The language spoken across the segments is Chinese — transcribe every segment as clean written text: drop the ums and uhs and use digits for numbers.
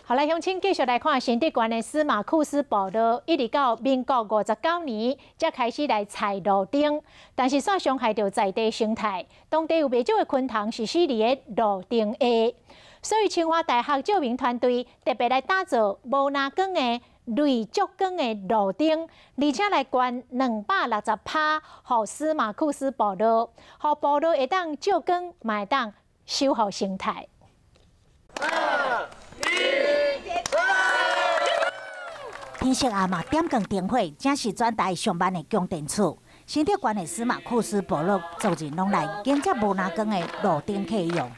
好来，乡亲继续来看新竹县的司马库斯步道，一直到民国59年才开始来采路灯，但是煞伤害到在地生态。当地有不少的昆虫是死伫个路灯下，所以清华大学照明团队特别来打造无蓝光的镭烛光的路灯，而且来灌260趴，予司马库斯步道，予步道会当照光，嘛会当守护生态。天色暗嘛，点光灯火，正是全台上班的供电处。新竹县的司马库斯部落族人拢来建设无蓝光的路灯启用。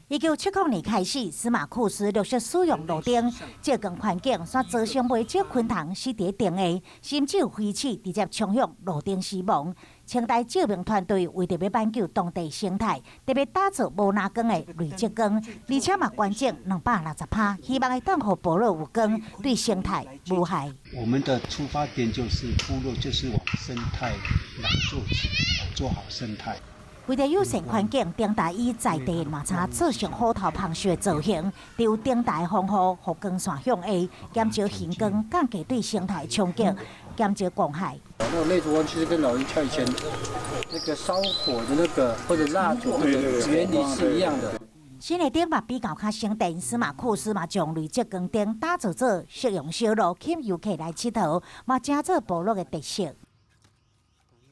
1970年开始，司马库斯陆续使用路灯，照光环境却造成袂少昆虫死伫灯下，甚至有飞鼠直接冲向路灯死亡。清代照明团队为着要挽救当地生态，特别打造无蓝光的镭烛光，而且嘛关键260趴，希望会当互部落有光，对生态无害。我们的出发点就是部落就是往生态来做起，做好生态。为了友善环境，灯台以在地麻柴做成虎头螃蟹的造型，留灯台防护，互光线向下，减少现光，降低对生态冲击，减少光害。那个内竹湾其实跟老一跳以前那个烧火的那个或者蜡烛的原理是一样的。新的灯嘛比较较省电，司马库斯嘛将镭烛光灯打造做适用小路，吸游客来佚佗，嘛加做部落的特色。